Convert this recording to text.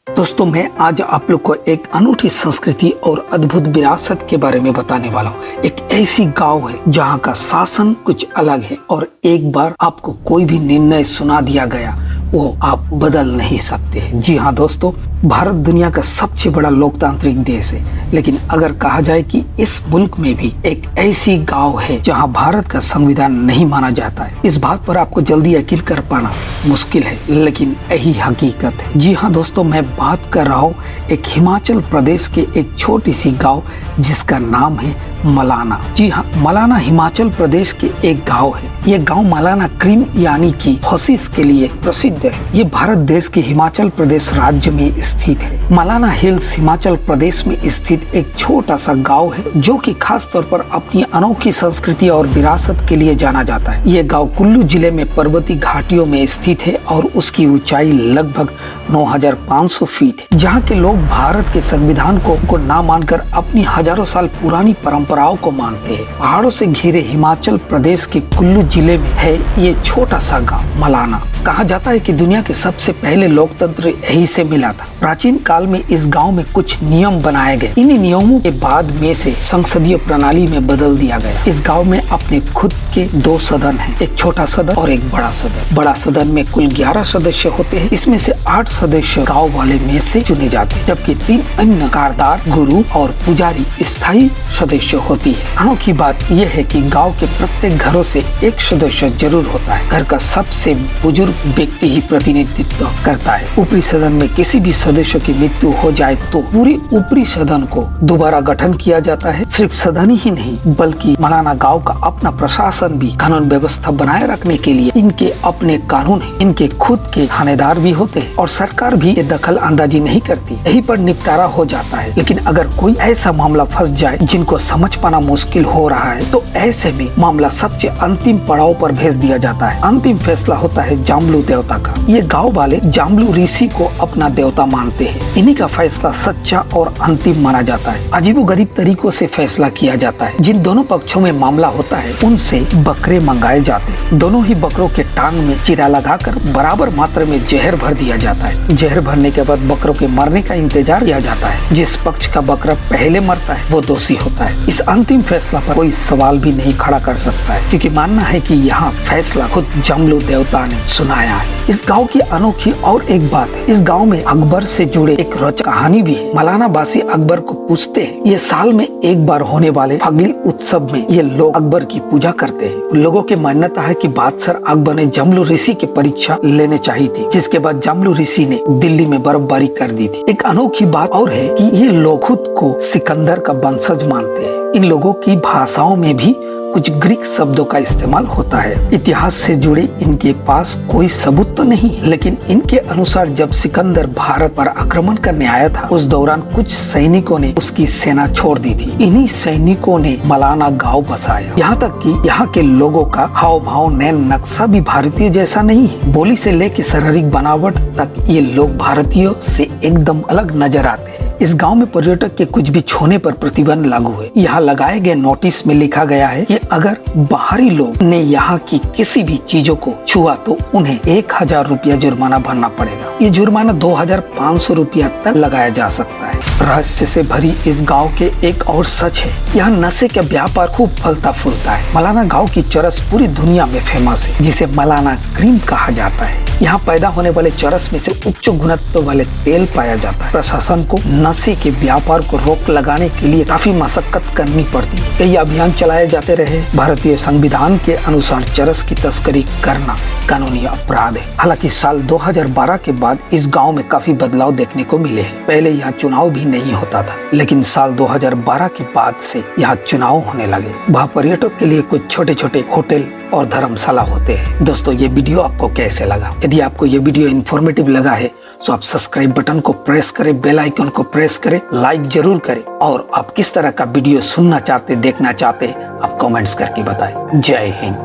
दोस्तों मैं आज आप लोग को एक अनूठी संस्कृति और अद्भुत विरासत के बारे में बताने वाला हूँ। एक ऐसी गांव है जहाँ का शासन कुछ अलग है और एक बार आपको कोई भी निर्णय सुना दिया गया वो आप बदल नहीं सकते हैं। जी हाँ दोस्तों, भारत दुनिया का सबसे बड़ा लोकतांत्रिक देश है, लेकिन अगर कहा जाए कि इस मुल्क में भी एक ऐसी गांव है जहां भारत का संविधान नहीं माना जाता है, इस बात पर आपको जल्दी यकीन कर पाना मुश्किल है, लेकिन यही हकीकत है। जी हाँ दोस्तों, मैं बात कर रहा हूँ एक हिमाचल प्रदेश के एक छोटी सी गाँव जिसका नाम है मलाना। जी हाँ, मलाना हिमाचल प्रदेश के एक गांव है। ये गांव मलाना क्रीम यानी कि हॉर्सेस के लिए प्रसिद्ध है। ये भारत देश के हिमाचल प्रदेश राज्य में स्थित है। मलाना हिल्स हिमाचल प्रदेश में स्थित एक छोटा सा गांव है जो कि खास तौर पर अपनी अनोखी संस्कृति और विरासत के लिए जाना जाता है। ये गांव कुल्लू जिले में पर्वतीय घाटियों में स्थित है और उसकी ऊंचाई लगभग 9,500 फीट है। जहाँ के लोग भारत के संविधान को ना मानकर अपनी हजारों साल पुरानी परंपराओं को मानते हैं। पहाड़ों से घिरे हिमाचल प्रदेश के कुल्लू जिले में है ये छोटा सा गांव मलाना। कहा जाता है कि दुनिया के सबसे पहले लोकतंत्र यहीं से मिला था। प्राचीन काल में इस गांव में कुछ नियम बनाए गए। इन्हीं नियमों के बाद में से संसदीय प्रणाली में बदल दिया गया। इस गांव में अपने खुद के 2 सदन हैं, एक छोटा सदन और एक बड़ा सदन। बड़ा सदन में कुल 11 सदस्य होते हैं। इसमें से 8 सदस्य गांव वाले में से चुने जाते हैं, जबकि 3 अन्य कारदार, गुरु और पुजारी स्थायी सदस्य होती है। अनोखी बात यह है कि गांव के प्रत्येक घरों से एक सदस्य जरूर होता है। घर का सबसे बुजुर्ग व्यक्ति ही प्रतिनिधित्व करता है। ऊपरी सदन में किसी भी सदस्य की मृत्यु हो जाए तो पूरे ऊपरी सदन को दोबारा गठन किया जाता है। सिर्फ सदन ही नहीं बल्कि मलाना गांव का अपना प्रशासन भी कानून व्यवस्था बनाए रखने के लिए इनके अपने कानून है। इनके खुद के थानेदार भी होते हैं और सरकार भी ये दखल अंदाजी नहीं करती। यही पर निपटारा हो जाता है। लेकिन अगर कोई ऐसा मामला फंस जाए जिनको समझ पाना मुश्किल हो रहा है तो ऐसे में मामला सबसे अंतिम पड़ाव पर भेज दिया जाता है। अंतिम फैसला होता है जाम्बलू देवता का। ये गांव वाले जाम्बलू ऋषि को अपना देवता मानते हैं। इन्हीं का फैसला सच्चा और अंतिम माना जाता है। अजीबोगरीब तरीकों से फैसला किया जाता है। जिन दोनों पक्षों में मामला होता है उनसे बकरे मंगाए जाते हैं। दोनों ही बकरों के टांग में चिरा लगाकर बराबर मात्रा में जहर भर दिया जाता है। जहर भरने के बाद बकरों के मरने का इंतजार किया जाता है। जिस पक्ष का बकरा पहले मरता है वो दोषी होता है। इस अंतिम फैसला पर कोई सवाल भी नहीं खड़ा कर सकता है, क्योंकि मानना है कि यहाँ फैसला खुद जाम्बलू देवता ने सुनाया है। इस गांव की अनोखी और एक बात है, इस गांव में अकबर से जुड़े एक रोचक कहानी भी है। मलाना वासी अकबर को पूछते हैं। ये साल में एक बार होने वाले फगली उत्सव में ये लोग अकबर की पूजा करते हैं। लोगों की मान्यता है कि बादशाह अकबर ने जाम्बलू ऋषि की परीक्षा लेने चाहिए थी, जिसके बाद जाम्बलू ऋषि ने दिल्ली में बर्फबारी कर दी थी। एक अनोखी बात और है कि ये लोग खुद को सिकंदर का वंशज मानते हैं। इन लोगों की भाषाओं में भी कुछ ग्रीक शब्दों का इस्तेमाल होता है। इतिहास से जुड़े इनके पास कोई सबूत तो नहीं, लेकिन इनके अनुसार जब सिकंदर भारत पर आक्रमण करने आया था उस दौरान कुछ सैनिकों ने उसकी सेना छोड़ दी थी। इन्हीं सैनिकों ने मलाना गांव बसाया। यहाँ तक कि यहाँ के लोगों का हाव भाव, नैन नक्शा भी भारतीय जैसा नहीं है। बोली से लेकर शारीरिक बनावट तक ये लोग भारतीयों से एकदम अलग नजर आते हैं। इस गांव में पर्यटक के कुछ भी छूने पर प्रतिबंध लागू है। यहाँ लगाए गए नोटिस में लिखा गया है कि अगर बाहरी लोग ने यहाँ की किसी भी चीजों को छुआ तो उन्हें 1,000 रुपया जुर्माना भरना पड़ेगा। ये जुर्माना 2,500 रुपया तक लगाया जा सकता है। रहस्य से भरी इस गांव के एक और सच है, यहाँ नशे का व्यापार खूब फलता फूलता है। मलाना गांव की चरस पूरी दुनिया में फेमस है, जिसे मलाना क्रीम कहा जाता है। यहाँ पैदा होने वाले चरस में से उच्च गुणवत्ता वाले तेल पाया जाता है। प्रशासन को नशे के व्यापार को रोक लगाने के लिए काफी मशक्कत करनी पड़ती है। कई अभियान चलाए जाते रहे। भारतीय संविधान के अनुसार चरस की तस्करी करना कानूनी अपराध है। हालांकि साल 2012 के बाद इस गांव में काफी बदलाव देखने को मिले हैं। पहले यहाँ चुनाव भी नहीं होता था, लेकिन साल 2012 के बाद से यहाँ चुनाव होने लगे। वहाँ पर्यटक के लिए कुछ छोटे छोटे होटल और धर्मशाला होते हैं। दोस्तों ये वीडियो आपको कैसे लगा? यदि आपको ये वीडियो इन्फॉर्मेटिव लगा है तो आप सब्सक्राइब बटन को प्रेस करें, बेल आइकन को प्रेस करें, लाइक जरूर करें और आप किस तरह का वीडियो सुनना चाहते, देखना चाहते आप कमेंट्स करके बताएं। जय हिंद।